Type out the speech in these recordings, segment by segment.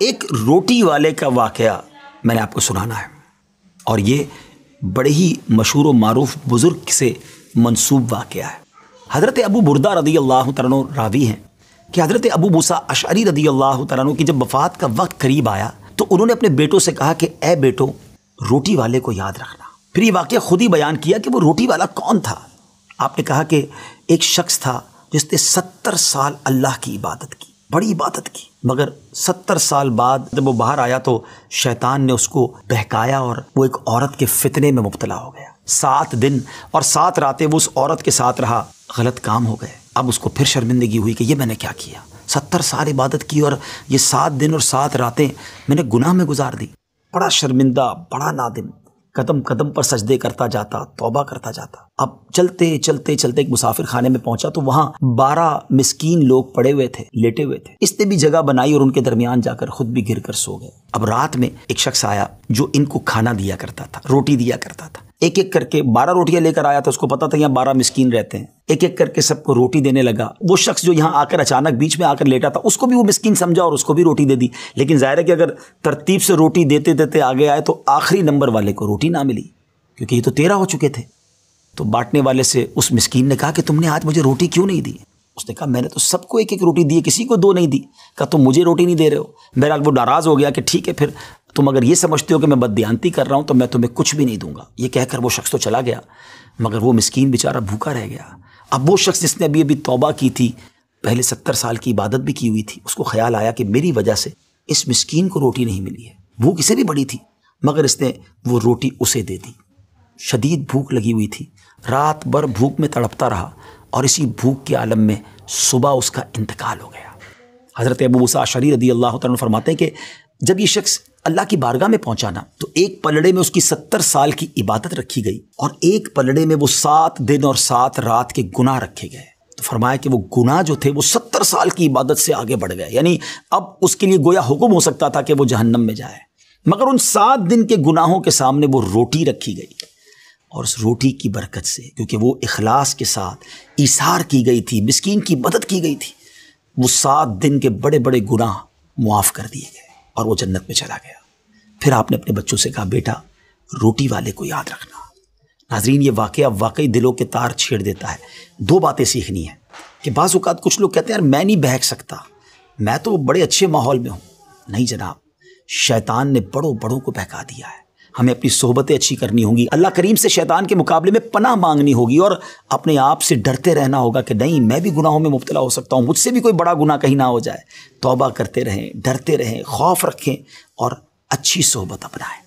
ایک روٹی والے کا واقعہ میں نے آپ کو سنانا ہے، اور یہ بڑے ہی مشہور و معروف بزرگ سے منسوب واقعہ ہے۔ حضرت ابو بردہ رضی اللہ تعالیٰ عنہ راوی ہیں کہ حضرت ابو موسیٰ اشعری رضی اللہ تعالیٰ عنہ کی جب وفات کا وقت قریب آیا تو انہوں نے اپنے بیٹوں سے کہا کہ اے بیٹو، روٹی والے کو یاد رکھنا۔ پھر یہ واقعہ خود ہی بیان کیا کہ وہ روٹی والا کون تھا۔ آپ نے کہا کہ ایک شخص تھا جس نے 70 سال اللہ کی عبادت کی، بڑی عبادت کی، مگر 70 سال بعد جب وہ باہر آیا تو شیطان نے اس کو بہکایا اور وہ ایک عورت کے فتنے میں مبتلا ہو گیا۔ 7 دن اور 7 راتیں وہ اس عورت کے ساتھ رہا، غلط کام ہو گئے۔ اب اس کو پھر شرمندگی ہوئی کہ یہ میں نے کیا کیا، 70 سال عبادت کی اور یہ 7 دن اور 7 راتیں میں نے گناہ میں گزار دی۔ بڑا شرمندہ، بڑا نادم، قدم قدم پر سجدے کرتا جاتا، توبہ کرتا جاتا۔ اب چلتے چلتے چلتے ایک مسافر خانے میں پہنچا تو وہاں 12 مسکین لوگ پڑے ہوئے تھے، لیٹے ہوئے تھے۔ اس نے بھی جگہ بنائی اور ان کے درمیان جا کر خود بھی گر کر سو گئے۔ اب رات میں ایک شخص آیا جو ان کو کھانا دیا کرتا تھا، روٹی دیا کرتا تھا۔ ایک ایک کر کے 12 روٹیاں لے کر آیا تو اس کو پتا تھا یہاں 12 مسکین رہتے ہیں۔ ایک ایک کر کے سب کو روٹی دینے لگا۔ وہ شخص جو یہاں آ کر اچانک بیچ میں آ کر لیٹا تھا اس کو بھی وہ مسکین سمجھا اور اس کو بھی روٹی دے دی۔ لیکن ظاہر ہے کہ اگر ترتیب سے روٹی دیتے دیتے آگے آئے تو آخری نمبر والے کو روٹی نہ ملی، کیونکہ یہ تو 13 ہو چکے تھے۔ تو بانٹنے والے سے اس مسکین نے کہا کہ تم نے آج مجھے روٹی کیوں نہیں دی؟ اس نے کہا میں نے تو سب کو ایک ایک روٹی دی ہے، کسی کو 2 نہیں دی۔ کہا تم مجھے روٹی نہیں دے رہے ہو۔ بہرحال وہ ناراض ہو گیا کہ ٹھیک ہے، پھر تم اگر یہ سمجھتے ہو کہ میں بددیانتی کر رہا ہوں تو میں تمہیں کچھ بھی نہیں دوں گا۔ یہ کہہ کر وہ شخص تو چلا گیا، مگر وہ مسکین بیچارہ بھوکا رہ گیا۔ اب وہ شخص جس نے ابھی توبہ کی تھی، پہلے 70 سال کی عبادت بھی کی ہوئی تھی، اس کو خیال آیا کہ میری وجہ سے اس مسکین کو روٹی نہیں ملی ہے۔ بھوک اسے بھی بڑی تھی مگر اس نے وہ روٹی اسے دے دی۔ شدید بھوک لگی ہوئی تھی، رات بھر بھوک میں تڑپتا رہا اور اسی بھوک کے عالم میں صبح اس کا انتقال ہو گیا۔ حضرت ابو موسیٰ اشعری رضی اللہ تعالیٰ عنہ فرماتے ہیں کہ جب یہ شخص اللہ کی بارگاہ میں پہنچا نا تو ایک پلڑے میں اس کی 70 سال کی عبادت رکھی گئی اور ایک پلڑے میں وہ 7 دن اور 7 رات کے گناہ رکھے گئے۔ تو فرمایا کہ وہ گناہ جو تھے وہ 70 سال کی عبادت سے آگے بڑھ گئے، یعنی اب اس کے لیے گویا حکم ہو سکتا تھا کہ وہ جہنم میں جائے، مگر ان 7 دن کے گناہوں کے سامنے وہ روٹی رکھی گئی، اور اس روٹی کی برکت سے، کیونکہ وہ اخلاص کے ساتھ ایثار کی گئی تھی، مسکین کی مدد کی گئی تھی، وہ 7 دن کے بڑے بڑے گناہ معاف کر دیے گئے اور وہ جنت میں چلا گیا۔ پھر آپ نے اپنے بچوں سے کہا بیٹا روٹی والے کو یاد رکھنا۔ ناظرین، یہ واقعہ واقعی دلوں کے تار چھیڑ دیتا ہے۔ 2 باتیں سیکھنی ہیں کہ بعض اوقات کچھ لوگ کہتے ہیں یار میں نہیں بہک سکتا، میں تو بڑے اچھے ماحول میں ہوں۔ نہیں جناب، شیطان نے بڑوں بڑوں کو بہکا دیا ہے۔ ہمیں اپنی صحبتیں اچھی کرنی ہوں گی، اللہ کریم سے شیطان کے مقابلے میں پناہ مانگنی ہوگی اور اپنے آپ سے ڈرتے رہنا ہوگا کہ نہیں میں بھی گناہوں میں مبتلا ہو سکتا ہوں، مجھ سے بھی کوئی بڑا گناہ کہیں نہ ہو جائے۔ توبہ کرتے رہیں، ڈرتے رہیں، خوف رکھیں اور اچھی صحبت اپنائیں۔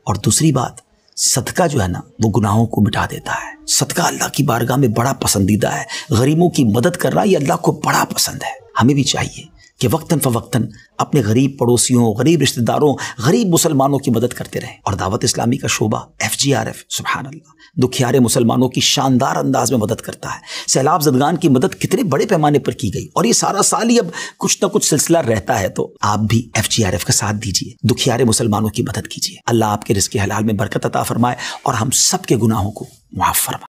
اور دوسری بات، صدقہ جو ہے نا وہ گناہوں کو مٹا دیتا ہے۔ صدقہ اللہ کی بارگاہ میں بڑا پسندیدہ ہے۔ غریبوں کی مدد کرنا یہ اللہ کو بڑا پسند ہے۔ ہمیں بھی چاہیے کہ وقتاً فوقتاً اپنے غریب پڑوسیوں، غریب رشتہ داروں، غریب مسلمانوں کی مدد کرتے رہیں۔ اور دعوت اسلامی کا شعبہ FGRF سبحان اللہ دکھیارے مسلمانوں کی شاندار انداز میں مدد کرتا ہے۔ سیلاب زدگان کی مدد کتنے بڑے پیمانے پر کی گئی اور یہ سارا سال ہی اب کچھ نہ کچھ سلسلہ رہتا ہے، تو آپ بھی FGRF کا ساتھ دیجیے، دکھیارے مسلمانوں کی مدد کیجیے۔ اللہ آپ کے رزق حلال میں برکت عطا فرمائے اور ہم سب کے گناہوں کو معاف فرمائے۔